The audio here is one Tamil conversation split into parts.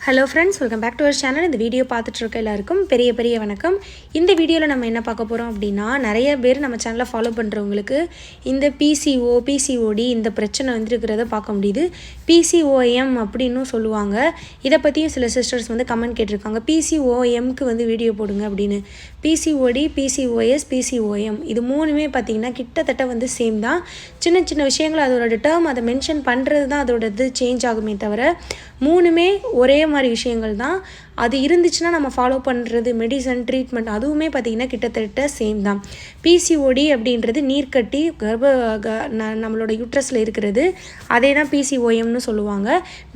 Hello friends, welcome back to our channel. இந்த வீடியோ பார்த்துட்டு இருக்க எல்லாருக்கும் பெரிய வணக்கம். இந்த வீடியோவில் நம்ம என்ன பார்க்க போகிறோம் அப்படின்னா, நிறைய பேர் நம்ம சேனலை ஃபாலோ பண்ணுறவங்களுக்கு இந்த பிசிஓடி இந்த பிரச்சனை வந்துருக்கிறத பார்க்க முடியுது. பிசிஓஎம் அப்படின்னு சொல்லுவாங்க. இதை பற்றியும் சில சிஸ்டர்ஸ் கமெண்ட் கேட்டிருக்காங்க, பிசிஓஎம்க்கு வீடியோ போடுங்க அப்படின்னு. பிசிஓடி, பிசிஓஎஸ், பிசிஓஎம் இது மூணுமே பார்த்திங்கன்னா கிட்டத்தட்ட சேம் தான். சின்ன விஷயங்கள் அதோட டேர்ம் அதை மென்ஷன் பண்ணுறது தான் அதோட இது சேஞ்ச் ஆகுமே தவிர மூணுமே ஒரே மாதிரி விஷயங்கள் தான். அது இருந்துச்சுன்னா நம்ம ஃபாலோ பண்ணுறது மெடிசன் ட்ரீட்மெண்ட் அதுவுமே பார்த்திங்கன்னா கிட்டத்தட்ட சேம் தான். பிசிஓடி அப்படின்றது நீர்க்கட்டி நம்மளோட யூட்ரஸில் இருக்கிறது, அதே தான் பிசிஓஎம்னு சொல்லுவாங்க.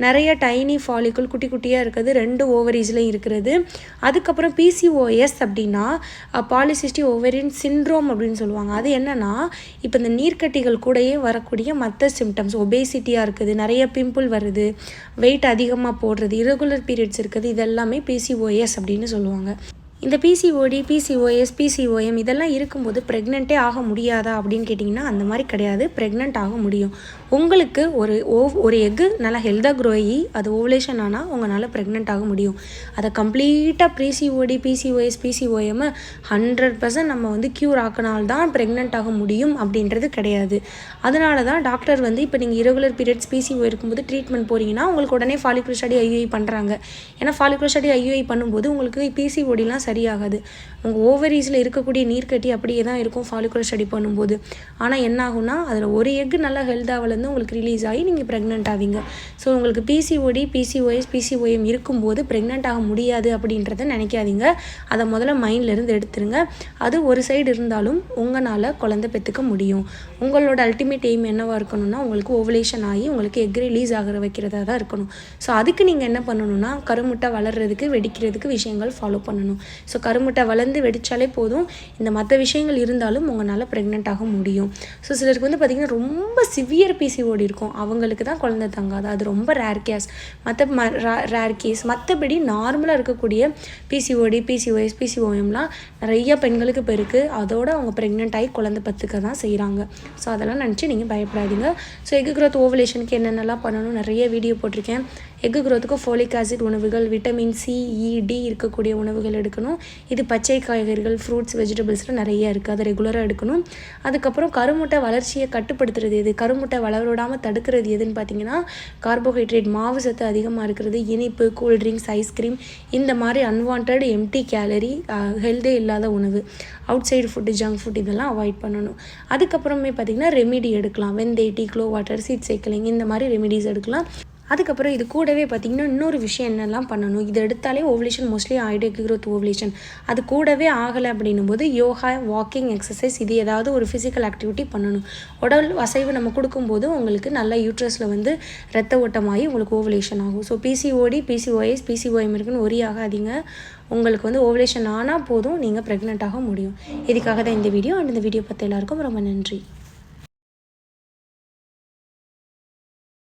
நிறைய டைனி ஃபாலிக்குள் குட்டி குட்டியாக இருக்கிறது, 2 ஓவரீஸ்லையும் இருக்கிறது. அதுக்கப்புறம் பிசிஓஎஸ் அப்படின்னா பாலிசிஸ்டிக் ஓவரியன் சிண்ட்ரோம் அப்படின்னு சொல்லுவாங்க. அது என்னென்னா, இப்போ இந்த நீர்க்கட்டிகள் கூடயே வரக்கூடிய மற்ற சிம்டம்ஸ், ஒபேசிட்டியாக இருக்குது, நிறைய பிம்பிள் வருது, வெயிட் அதிகமாக போடுறது, இரகுலர் பீரியட்ஸ் இருக்குது, இதெல்லாமே பிசிஓஎஸ் அப்படின்னு சொல்லுவாங்க. இந்த பிசிஓடி, பிசிஓஎஸ், பிசிஓஎம் இதெல்லாம் இருக்கும்போது ப்ரெக்னென்ட்டே ஆக முடியாதா அப்படின்னு கேட்டிங்கன்னா அந்த மாதிரி கிடையாது. ப்ரெக்னென்ட் ஆக முடியும். உங்களுக்கு ஒரு எக்கு நல்லா ஹெல்த்தாக க்ரோ ஆகி அது ஓவலேஷன் ஆனால் உங்களால் ப்ரெக்னென்ட் ஆக முடியும். அதை கம்ப்ளீட்டாக பிசிஓடி, பிசிஓஎஸ், பிசிஓஎம் 100% நம்ம க்யூர் ஆக்கினால்தான் ப்ரெக்னென்ட் ஆக முடியும் அப்படின்றது கிடையாது. அதனால தான் டாக்டர் இப்போ நீங்கள் இரகுலர் பீரியட்ஸ் பிசிஓ இருக்கும்போது ட்ரீட்மெண்ட் போகிறீங்கன்னா உங்களுக்கு உடனே ஃபாலிகுலர் ஸ்டடி ஐயுஐ பண்ணுறாங்க. ஏன்னா ஃபாலிகுலர் ஸ்டடி ஐயுஐ பண்ணும்போது உங்களுக்கு பிசிஓடிலாம் சரியாகாது. உங்கள் ஓவரீஸில் இருக்கக்கூடிய நீர்க்கட்டி அப்படியே தான் இருக்கும் ஃபாலிகுலர் ஸ்டடி பண்ணும்போது. ஆனால் என்ன ஆகும்னா, அதில் ஒரு எக்கு நல்லா ஹெல்த்தாக வளர்ந்து உங்களுக்கு ரிலீஸ் ஆகி நீங்கள் ப்ரெக்னென்ட் ஆவீங்க. ஸோ உங்களுக்கு பிசிஓடி, பிசிஓஎஸ், பிசிஓஎம் இருக்கும்போது ப்ரெக்னென்ட் ஆக முடியாது அப்படின்றத நினைக்காதீங்க. அதை முதல்ல மைண்ட்லேருந்து எடுத்துருங்க. அது ஒரு சைடு இருந்தாலும் உங்களால் குழந்தை பெற்றுக்க முடியும். உங்களோட அல்டிமேட் எய்ம் என்னவாக இருக்கணும்னா, உங்களுக்கு ஓவலேஷன் ஆகி உங்களுக்கு எக் ரிலீஸ் ஆகிற வைக்கிறதா தான் இருக்கணும். ஸோ அதுக்கு நீங்கள் என்ன பண்ணணும்னா, கருமுட்டை வளர்கிறதுக்கு வெடிக்கிறதுக்கு விஷயங்கள் ஃபாலோ பண்ணணும். ஸோ கருமுட்டை வளர்ந்து வெடித்தாலே போதும். இந்த மற்ற விஷயங்கள் இருந்தாலும் உங்களால் ப்ரெக்னென்ட் ஆக முடியும். ஸோ சிலருக்கு பார்த்திங்கன்னா ரொம்ப சிவியர் பிசிஓடி இருக்கும், அவங்களுக்கு தான் குழந்தை தங்காது. அது ரொம்ப ரேர் கேஸ். மற்றபடி நார்மலாக இருக்கக்கூடிய பிசிஓடி, பிசிஓஎஸ், பிசிஓஎம்லாம் நிறைய பெண்களுக்கு இப்போ இருக்குது. அதோடு அவங்க ப்ரெக்னென்ட் ஆகி குழந்தை பத்துக்க தான் செய்கிறாங்க. ஸோ அதெல்லாம் நினச்சி நீங்கள் பயப்படாதீங்க. ஸோ எக் க்ரோத் ஓவலேஷனுக்கு என்னென்னலாம் பண்ணணும் நிறைய வீடியோ போட்டிருக்கேன். எக் க்ரோத்துக்கு ஃபோலிக் ஆசிட் உணவுகள், விட்டமின் சி, இ, டி இருக்கக்கூடிய உணவுகள் எடுக்கணும். இது பச்சை காய்கறிகள், ஃப்ரூட்ஸ், வெஜிடபிள்ஸ்லாம் நிறைய இருக்குது, அதை ரெகுலராக எடுக்கணும். அதுக்கப்புறம் கருமுட்டை வளர்ச்சியை கட்டுப்படுத்துறது எது, கருமுட்டை வளராமல் தடுக்கிறது எதுன்னு பார்த்தீங்கன்னா, கார்போஹைட்ரேட் மாவு சத்து அதிகமாக இருக்கிறது, இனிப்பு, கூல்ட்ரிங்க்ஸ், ஐஸ்கிரீம் இந்த மாதிரி அன்வான்ட் எம்டி கேலரி ஹெல்தே இல்லாத உணவு, outside food, junk food இதெல்லாம் அவாய்ட் பண்ணணும். அதுக்கப்புறமே பார்த்திங்கன்னா ரெமிடி எடுக்கலாம். வெந்தய tea, clove water, seed cycling இந்த மாதிரி ரெமிடிஸ் எடுக்கலாம். அதுக்கப்புறம் இது கூடவே பார்த்திங்கன்னா இன்னொரு விஷயம் என்னெல்லாம் பண்ணணும், இது எடுத்தாலே ஓவலேஷன் மோஸ்ட்லி ஆகிடும், எக் க்ரோத் ஓவலேஷன். அது கூடவே ஆகலை அப்படின்னும் போது யோகா, வாக்கிங், எக்ஸசைஸ் இது ஏதாவது ஒரு ஃபிசிக்கல் ஆக்டிவிட்டி பண்ணணும். உடல் அசைவு நம்ம கொடுக்கும்போது உங்களுக்கு நல்ல யூட்ரஸில் ரத்த ஓட்டமாகி உங்களுக்கு ஓவலேஷன் ஆகும். ஸோ பிசிஓடி, பிசிஓஎஸ், பிசிஓஎம் இருக்குன்னு ஒரே ஆகாதீங்க. உங்களுக்கு ஓவலேஷன் ஆனால் போதும், நீங்கள் ப்ரெக்னென்ட் ஆக முடியும். இதுக்காக தான் இந்த வீடியோ. அண்ட் இந்த வீடியோ பார்த்த எல்லாருக்கும் ரொம்ப நன்றி.